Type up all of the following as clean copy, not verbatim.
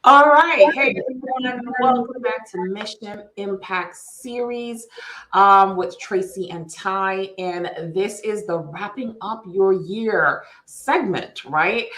All right. Hey, everyone. Welcome back to Mission Impact Series with Tracy and Ty. And this is the wrapping up your year segment, right?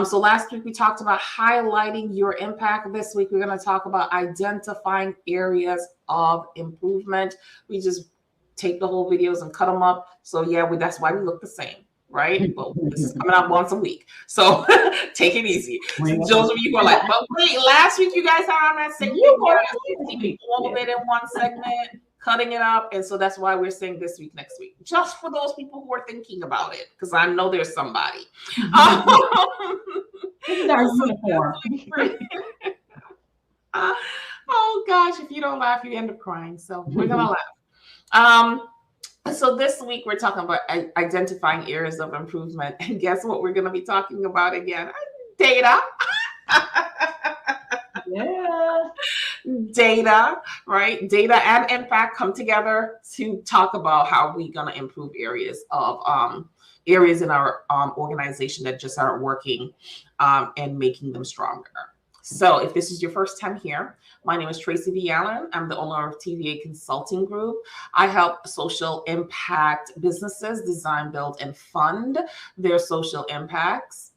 So last week we talked about highlighting your impact. This week we're going to talk about identifying areas of improvement. We just take the whole videos and cut them up. So yeah, that's why we look the same. Right? But this is coming out once a week. So take it easy. Those of you who are like, but wait, last week you guys are on that same thing. All of it in one segment, cutting it up. And so that's why we're saying this week, next week. Just for those people who are thinking about it. Because I know there's somebody. This is our uniform. Oh gosh, if you don't laugh, you end up crying. So we're gonna laugh. So this week we're talking about identifying areas of improvement. And guess what we're going to be talking about again? Data. Yeah. Data, right? Data and impact come together to talk about how we're going to improve areas in our organization that just aren't working and making them stronger. So if this is your first time here, my name is Tracy V. Allen. I'm the owner of TVA Consulting Group. I help social impact businesses design, build, and fund their social impacts.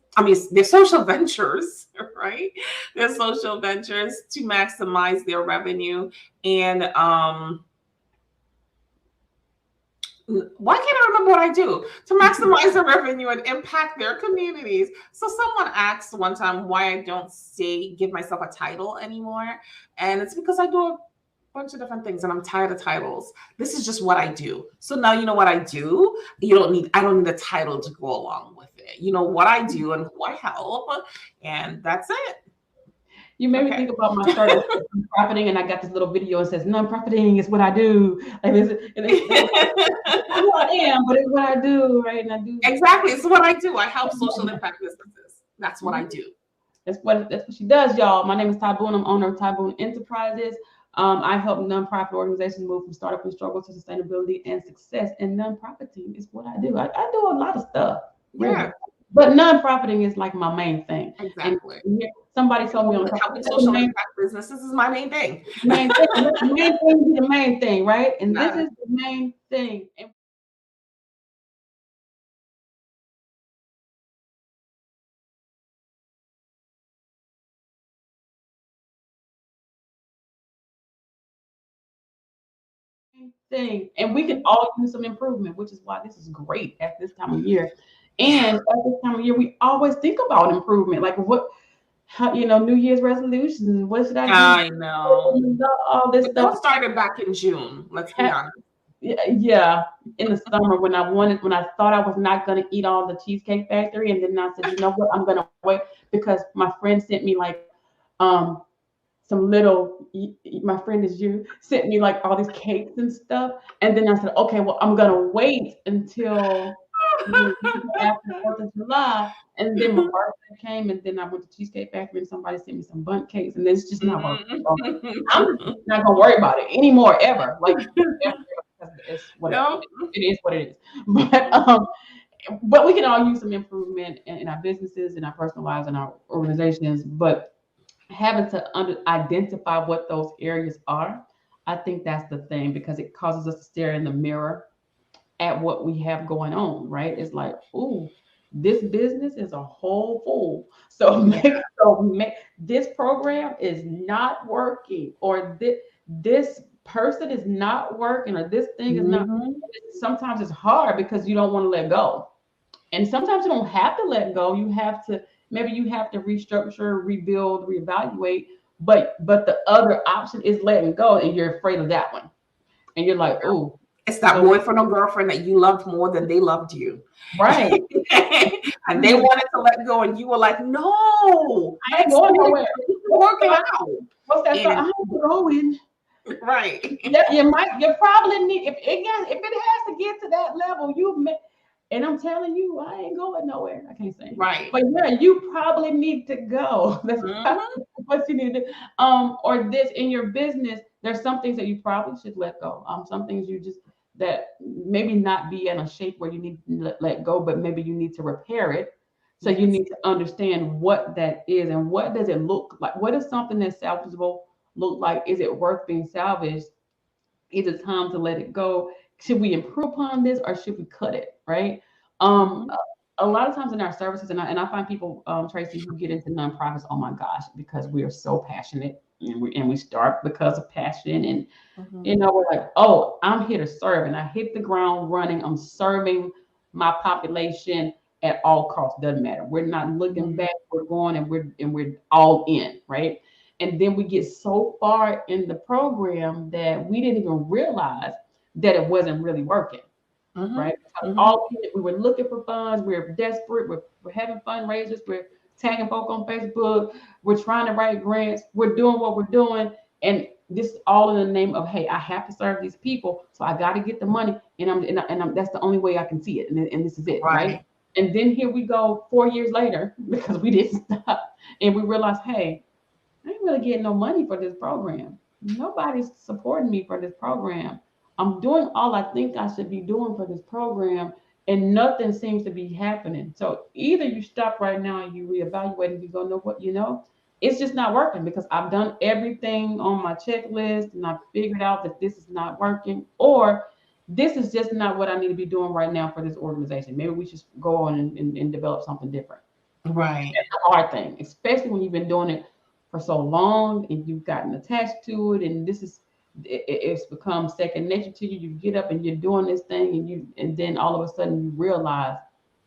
Their social ventures, right? Their social ventures to maximize their revenue and why can't I remember what I do? To maximize their revenue and impact their communities. So someone asked one time why I don't give myself a title anymore. And it's because I do a bunch of different things and I'm tired of titles. This is just what I do. So now you know what I do. I don't need a title to go along with it. You know what I do and who I help. And that's it. You made me think about my start of nonprofiting, and I got this little video that says nonprofiting is what I do. Like it's who I am, but it's what I do, right? And I do exactly. It's what I do. I help social impact businesses. That's what I do. That's what she does, y'all. My name is Ty Boone. I'm owner of Ty Boone Enterprises. I help nonprofit organizations move from startup and struggle to sustainability and success. And nonprofiting is what I do. I do a lot of stuff. Really. Yeah. But nonprofiting is like my main thing. Exactly. And somebody told me on helping social impact business. This is my main thing. Main thing. The main thing is the main thing, right? And this is the main thing. Thing, and we can all use some improvement, which is why this is great at this time of year. And at this time of year, we always think about improvement, like New Year's resolutions. What should I do? I know all this stuff started back in June. Let's be honest. Yeah, in the summer when I thought I was not going to eat all the Cheesecake Factory, and then I said, you know what, I'm going to wait because my friend sent me like some little, my friend is you, sent me like all these cakes and stuff. And then I said, okay, well, I'm going to wait until after 4th of July. And then my birthday came, and then I went to Cheesecake Factory and somebody sent me some bundt cakes. And it's just not working. I'm not going to worry about it anymore, ever. Like, it's whatever. It is what it is. But we can all use some improvement in our businesses, in our personal lives, in our organizations. But having to identify what those areas are, I think that's the thing, because it causes us to stare in the mirror at what we have going on, right? It's like, ooh, this business is a whole fool. So this program is not working, or this person is not working, or this thing is not. Sometimes it's hard because you don't want to let go. And sometimes you don't have to let go. Maybe you have to restructure, rebuild, reevaluate, but the other option is letting go, and you're afraid of that one. And you're like, oh. It's that boyfriend or girlfriend that you loved more than they loved you. Right. And they wanted to let go, and you were like, no, I ain't going nowhere. Working out. What's that? I'm going. Right. You probably need, if it has to get to that level, and I'm telling you, I ain't going nowhere. I can't say. Right. But yeah, you probably need to go. That's what you need to do. Or this in your business, there's some things that you probably should let go. Some things that maybe not be in a shape where you need to let go, but maybe you need to repair it So you need to understand what that is and what does it look like. What does something that's salvageable look like? Is it worth being salvaged? Is it time to let it go? Should we improve upon this or should we cut it? Right. Um, a lot of times in our services, and I find people, Tracy, who get into nonprofits, oh my gosh, because we are so passionate and we start because of passion and we're like, oh, I'm here to serve, and I hit the ground running. I'm serving my population at all costs. Doesn't matter. We're not looking back. We're going, and we're all in, right? And then we get so far in the program that we didn't even realize that it wasn't really working, right? We were looking for funds. We're desperate. We're having fundraisers. We're tagging folk on Facebook. We're trying to write grants. We're doing what we're doing, and this is all in the name of, hey, I have to serve these people, so I got to get the money, and I'm that's the only way I can see it, and this is it, right? And then here we go 4 years later because we didn't stop, and we realized, hey, I ain't really getting no money for this program. Nobody's supporting me for this program. I'm doing all I think I should be doing for this program, and nothing seems to be happening. So either you stop right now and you reevaluate and you go, know what, it's just not working because I've done everything on my checklist and I've figured out that this is not working, or this is just not what I need to be doing right now for this organization. Maybe we should go on and develop something different. Right. That's a hard thing, especially when you've been doing it for so long and you've gotten attached to it, and it's become second nature to you. You get up and you're doing this thing, and then all of a sudden you realize,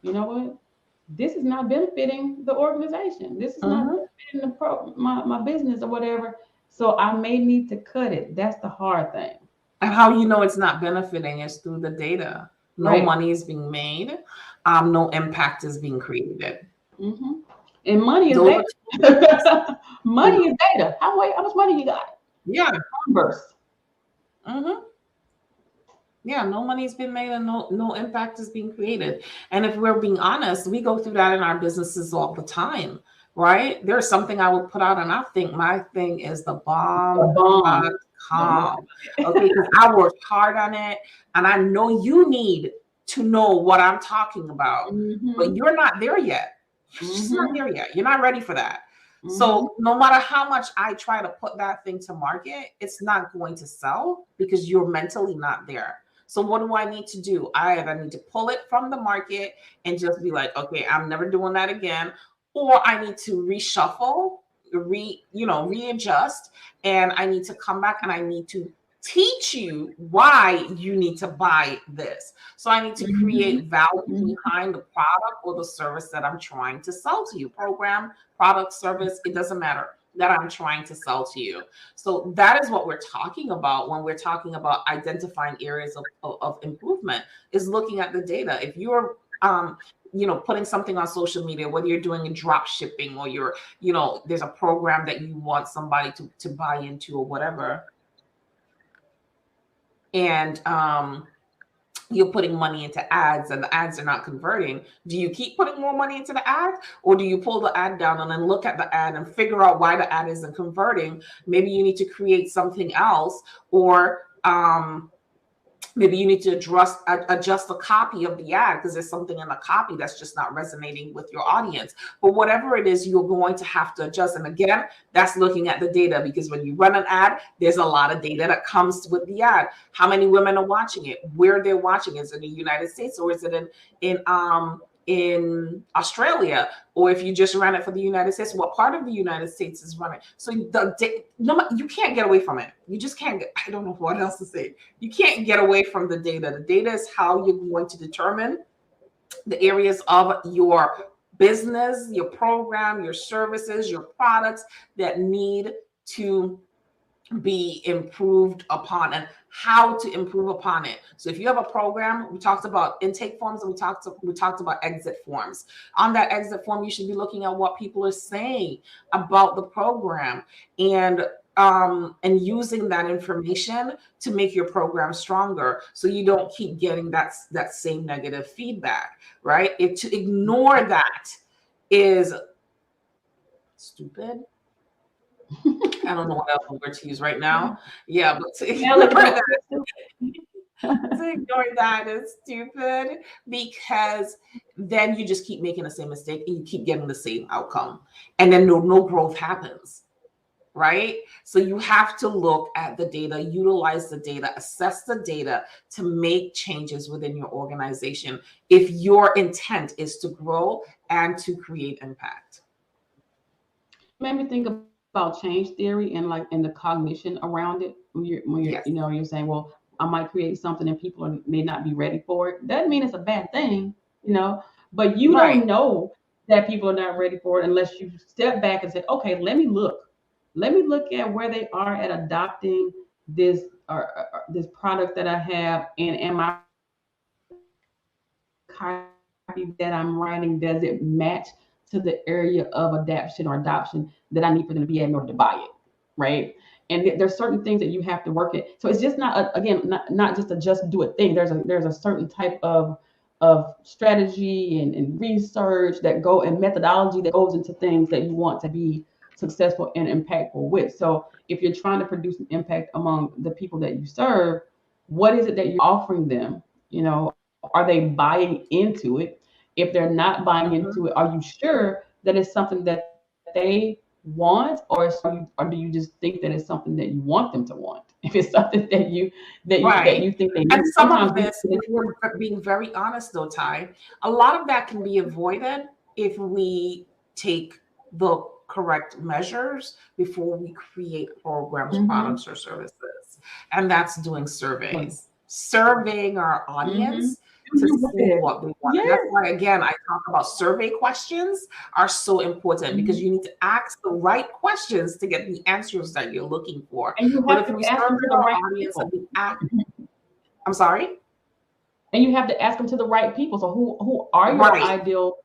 you know what? This is not benefiting the organization. This is not benefiting my business or whatever. So I may need to cut it. That's the hard thing. And how you know it's not benefiting is through the data. No money is being made. No impact is being created. And money is data. Money is data. How much money you got? Yeah. Numbers. Yeah, no money's been made and no impact is being created. And if we're being honest, we go through that in our businesses all the time, right? There's something I would put out and I think my thing is the bomb.com. Okay, because I worked hard on it and I know you need to know what I'm talking about, but you're not there yet. You're just not there yet. You're not ready for that. So no matter how much I try to put that thing to market, it's not going to sell because you're mentally not there. So what do I need to do? I either need to pull it from the market and just be like, okay, I'm never doing that again. Or I need to reshuffle, readjust, and I need to come back and I need to teach you why you need to buy this. So I need to create value behind the product or the service that I'm trying to sell to you. Program, product, service, it doesn't matter, that I'm trying to sell to you. So that is what we're talking about when we're talking about identifying areas of improvement, is looking at the data. If you're putting something on social media, whether you're doing a drop shipping or there's a program that you want somebody to buy into or whatever, and you're putting money into ads and the ads are not converting, do you keep putting more money into the ad, or do you pull the ad down and then look at the ad and figure out why the ad isn't converting? Maybe you need to create something else, or maybe you need to adjust the copy of the ad because there's something in the copy that's just not resonating with your audience. But whatever it is, you're going to have to adjust. And again, that's looking at the data, because when you run an ad, there's a lot of data that comes with the ad. How many women are watching it? Where they're watching? Is it in the United States, or is it in Australia? Or if you just ran it for the United States, what part of the United States is running? So you can't get away from it. You just can't I don't know what else to say. You can't get away from the data. The data is how you're going to determine the areas of your business, your program, your services, your products that need to be improved upon, and how to improve upon it. So if you have a program, we talked about intake forms, and we talked about exit forms. On that exit form, you should be looking at what people are saying about the program, and using that information to make your program stronger, so you don't keep getting that same negative feedback, right? To ignore that is stupid. I don't know what else word to use right now. Yeah, but to ignore that is stupid, because then you just keep making the same mistake and you keep getting the same outcome. And then no growth happens, right? So you have to look at the data, utilize the data, assess the data to make changes within your organization if your intent is to grow and to create impact. Made me think about change theory and the cognition around it. When you're Yes. you're saying, well, I might create something and people may not be ready for it. Doesn't mean it's a bad thing, but you Right. don't know that people are not ready for it unless you step back and say, okay, let me look at where they are at adopting this this product that I have, and am I copy that I'm writing, does it match to the area of adaptation or adoption that I need for them to be in order to buy it, right? And there's certain things that you have to work at. So it's just not not just a just do it thing. There's a certain type of strategy and research that go and methodology that goes into things that you want to be successful and impactful with. So if you're trying to produce an impact among the people that you serve, what is it that you're offering them? Are they buying into it? If they're not buying into it, are you sure that it's something that they want, or do you just think that it's something that you want them to want? If it's something that you think they need. And some of this, if we're being very honest though, Ty, a lot of that can be avoided if we take the correct measures before we create programs, products, or services. And that's doing surveys, surveying our audience to see what they want. Yes. That's why, again, I talk about survey questions are so important because you need to ask the right questions to get the answers that you're looking for. And you But have if to we ask them survey to the our right audience people. and we ask, I'm sorry? And you have to ask them to the right people. So who are your ideal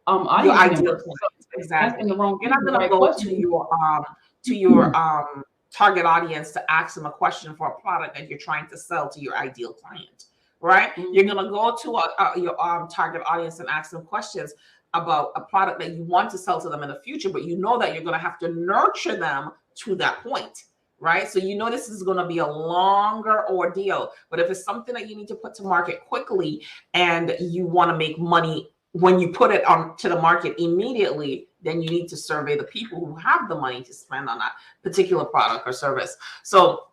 audience your ideal members? clients? Exactly. Asking the wrong You're not people going the to right go to your target audience to ask them a question for a product that you're trying to sell to your ideal client, right? You're going to go to your target audience and ask them questions about a product that you want to sell to them in the future, but you know that you're going to have to nurture them to that point, right? So you know this is going to be a longer ordeal. But if it's something that you need to put to market quickly and you want to make money when you put it on to the market immediately, then you need to survey the people who have the money to spend on that particular product or service. So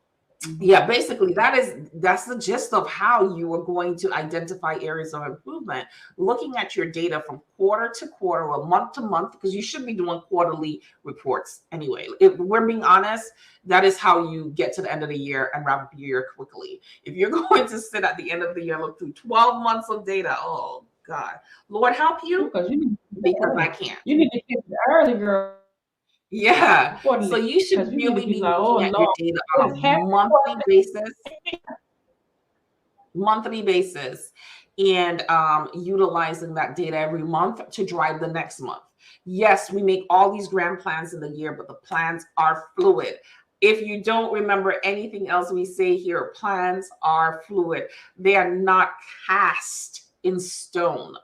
yeah, basically that's the gist of how you are going to identify areas of improvement, looking at your data from quarter to quarter or month to month, because you should be doing quarterly reports anyway. If we're being honest, that is how you get to the end of the year and wrap up your year quickly. If you're going to sit at the end of the year, look through 12 months of data, oh God, Lord help you, because I can't. You need to get it early, girl. Yeah. So you should really be looking at your data on a monthly basis, and utilizing that data every month to drive the next month. Yes, we make all these grand plans in the year, but the plans are fluid. If you don't remember anything else we say here, plans are fluid. They are not cast in stone.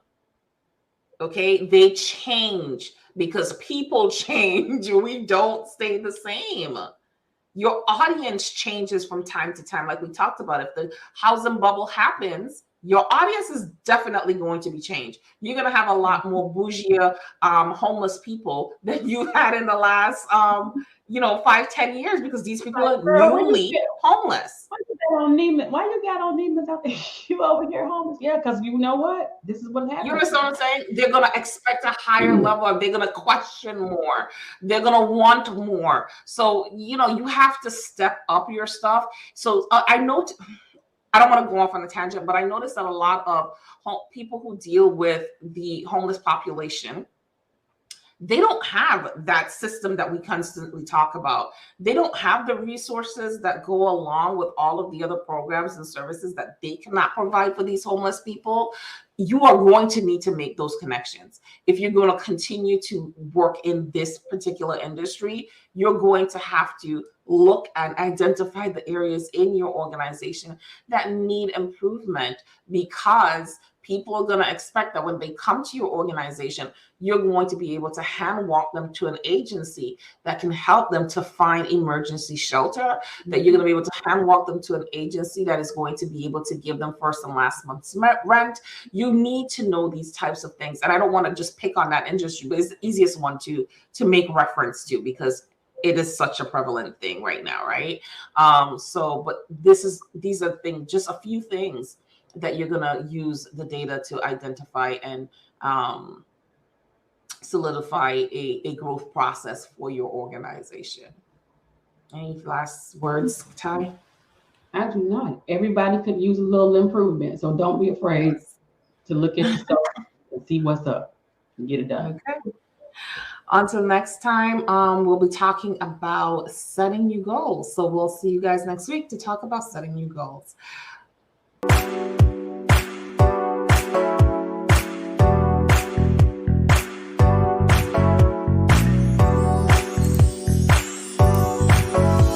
Okay, they change because people change. We don't stay the same. Your audience changes from time to time. Like we talked about, if the housing bubble happens, your audience is definitely going to be changed. You're going to have a lot more bougie homeless people than you had in the last 5-10 years, because these people are newly homeless. Why you got on Neiman's out there? You over here homeless? Yeah, because you know what? This is what happens. You understand what I'm saying? They're going to expect a higher level. They're going to question more. They're going to want more. So, you have to step up your stuff. So I don't want to go off on a tangent, but I noticed that a lot of people who deal with the homeless population, they don't have that system that we constantly talk about. They don't have the resources that go along with all of the other programs and services that they cannot provide for these homeless people. You are going to need to make those connections. If you're going to continue to work in this particular industry, you're going to have to look and identify the areas in your organization that need improvement, because People are going to expect that when they come to your organization, you're going to be able to hand walk them to an agency that can help them to find emergency shelter, that you're going to be able to hand walk them to an agency that is going to be able to give them first and last month's rent. You need to know these types of things. And I don't want to just pick on that industry, but it's the easiest one to make reference to because it is such a prevalent thing right now, right? But these are things, just a few things that you're gonna use the data to identify and solidify a growth process for your organization. Any last words, Ty? I do not. Everybody could use a little improvement, so don't be afraid to look at yourself and see what's up and get it done. Okay. Until next time, we'll be talking about setting new goals. So we'll see you guys next week to talk about setting new goals.